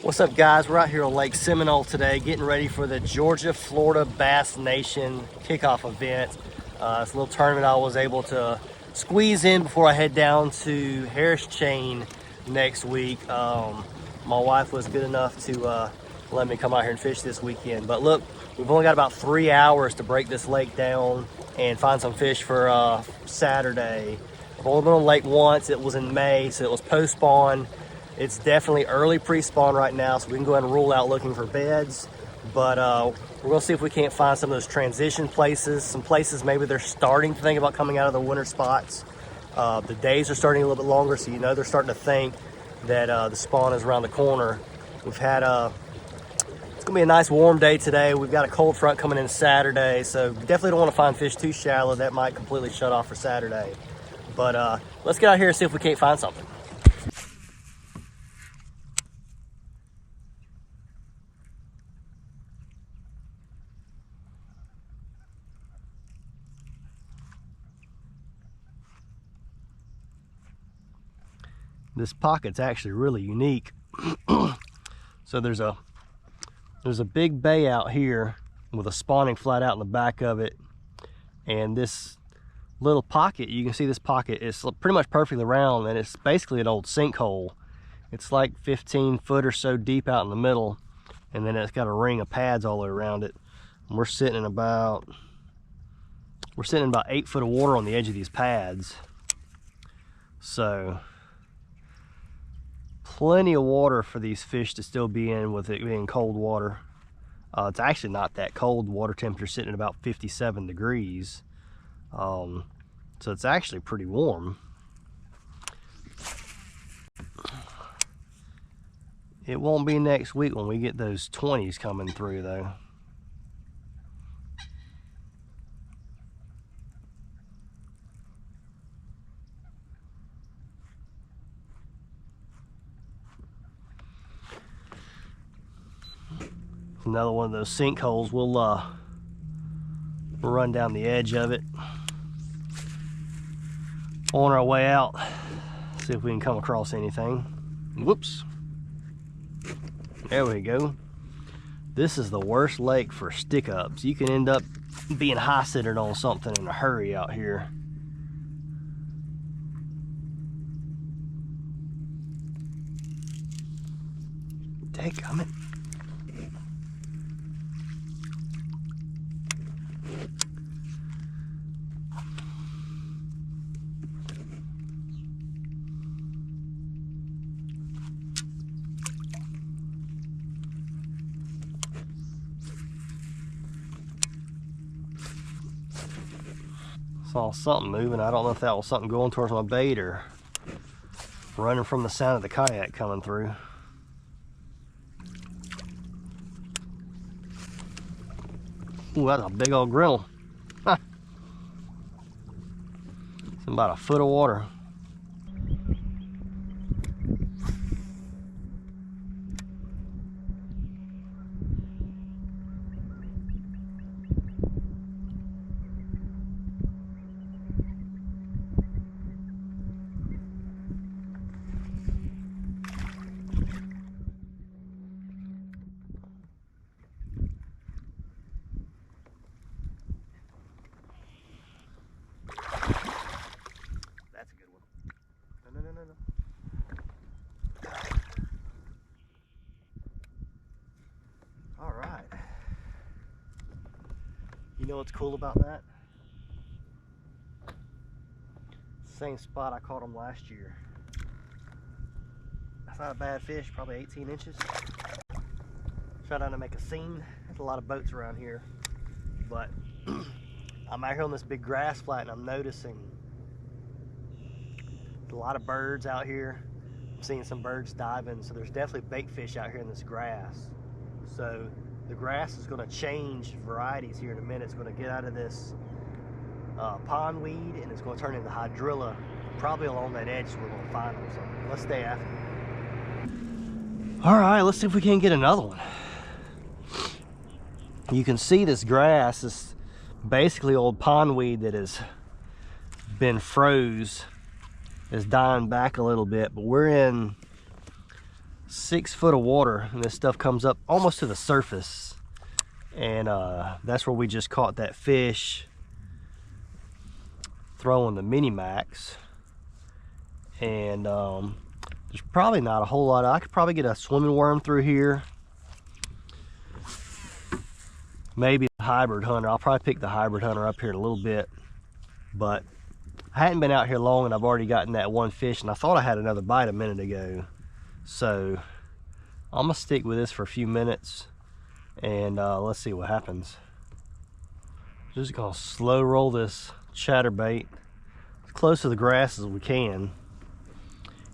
What's up, guys? We're out here on Lake Seminole today getting ready for the Georgia-Florida Bass Nation kickoff event. It's a little tournament I was able to squeeze in before I head down to Harris Chain next week. My wife was good enough to let me come out here and fish this weekend. But look, we've only got about 3 hours to break this lake down and find some fish for Saturday. I've only been on the lake once. It was in May, so it was post-spawn. It's definitely early pre-spawn right now, so we can go ahead and rule out looking for beds. But we're gonna see if we can't find some of those transition places, some places maybe they're starting to think about coming out of the winter spots. The days are starting a little bit longer, so you know they're starting to think that the spawn is around the corner. We've had it's gonna be a nice warm day today. We've got a cold front coming in Saturday, so definitely don't wanna find fish too shallow. That might completely shut off for Saturday. But let's get out here and see if we can't find something. This pocket's actually really unique. So there's a big bay out here with a spawning flat out in the back of it, and this little pocket, you can see this pocket is pretty much perfectly round, and it's basically an old sinkhole. It's like 15 foot or so deep out in the middle, and then it's got a ring of pads all the way around it. And we're sitting in about 8 foot of water on the edge of these pads. So plenty of water for these fish to still be in with it being cold water. It's actually not that cold. Water temperature sitting at about 57 degrees. So it's actually pretty warm. It won't be next week when we get those 20s coming through though. Another one of those sinkholes. We'll run down the edge of it on our way out, see if we can come across anything. Whoops, there we go. This is the worst lake for stick ups. You can end up being high centered on something in a hurry out here. Dadgummit. Saw something moving. I don't know if that was something going towards my bait or running from the sound of the kayak coming through. Ooh, that's a big old griddle. Huh. It's about a foot of water. All right. You know what's cool about that? Same spot I caught them last year. That's not a bad fish, probably 18 inches. Try not to make a scene. There's a lot of boats around here, but I'm out here on this big grass flat and I'm noticing a lot of birds out here. I'm seeing some birds diving, so there's definitely bait fish out here in this grass. So the grass is going to change varieties here in a minute. It's going to get out of this pondweed and it's going to turn into hydrilla, probably along that edge, so we're going to find them. So let's stay after it. All right, let's see if we can get another one. You can see this grass is basically old pondweed that has been froze, is dying back a little bit, but we're in 6 foot of water, and this stuff comes up almost to the surface. And that's where we just caught that fish, throwing the mini max. And there's probably not a whole lot. I could probably get a swimming worm through here. Maybe a hybrid hunter. I'll probably pick the hybrid hunter up here in a little bit. But I hadn't been out here long, and I've already gotten that one fish, and I thought I had another bite a minute ago. So I'm gonna stick with this for a few minutes, and let's see what happens. Just gonna slow roll this chatterbait as close to the grass as we can.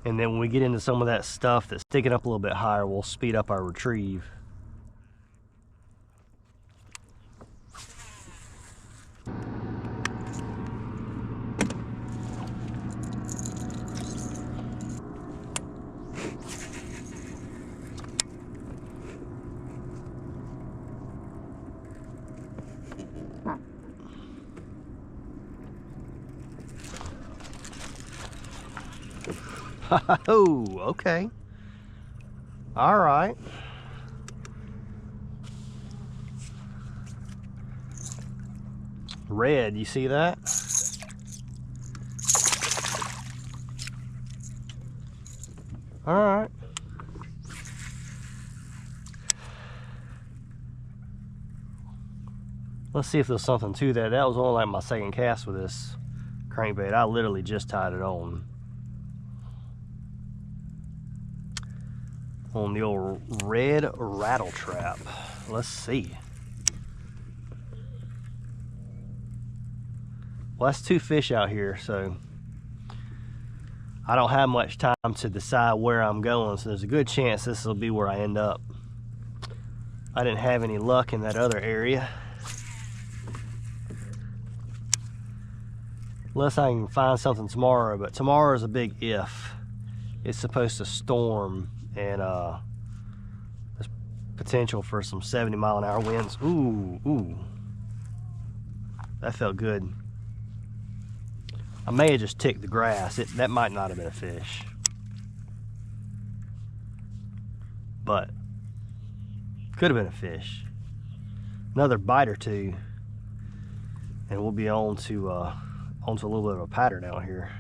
And then when we get into some of that stuff that's sticking up a little bit higher, we'll speed up our retrieve. Oh, okay. All right. Red, you see that? All right. Let's see if there's something to that. That was only like my second cast with this crankbait. I literally just tied it on the old red rattle trap. Let's see. Well, that's 2 fish out here, so I don't have much time to decide where I'm going, so there's a good chance this will be where I end up. I didn't have any luck in that other area. Unless I can find something tomorrow, but tomorrow is a big if. It's supposed to storm, and there's potential for some 70-mile-an-hour winds. Ooh, that felt good. I may have just ticked the grass. That might not have been a fish, but could have been a fish. Another bite or two, and we'll be on to onto a little bit of a pattern out here.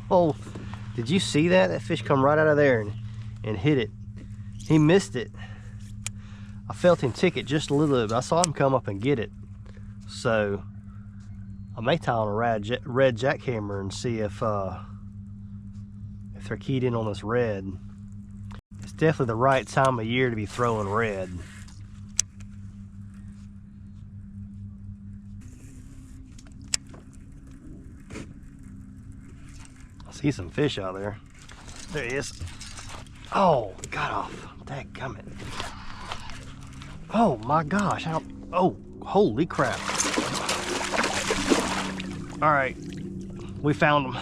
Oh, did you see that? That fish come right out of there and hit it. He missed it. I felt him tick it just a little bit, but I saw him come up and get it. So I may tie on a red jackhammer and see if they're keyed in on this red. It's definitely the right time of year to be throwing red. I see some fish out there. There he is. Oh, got off. Dadgummit. Oh my gosh. Oh, holy crap. All right, we found them.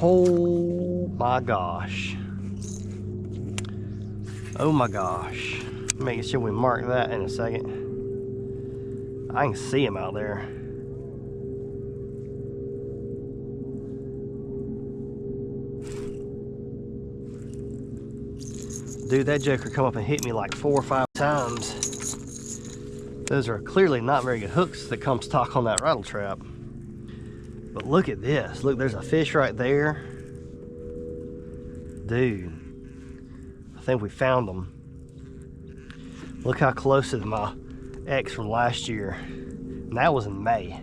Oh my gosh. Oh my gosh. Making sure we mark that in a second. I can see him out there. Dude, that joker come up and hit me like 4 or 5 times. Those are clearly not very good hooks that come stock on that rattle trap. But look at this. Look, there's a fish right there. Dude, I think we found them. Look how close to my ex from last year. And that was in May.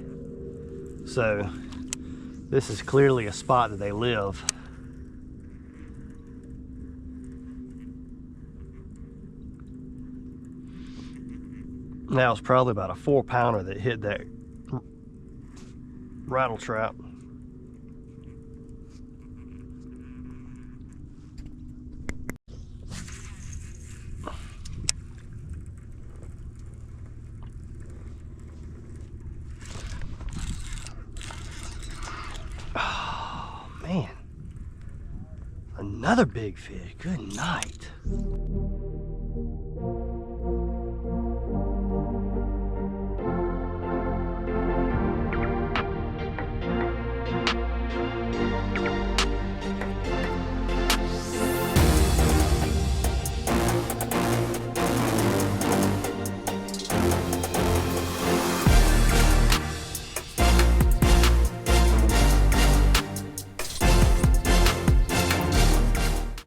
So this is clearly a spot that they live. That was probably about a 4-pounder that hit that rattle trap. Oh man, another big fish. Good night.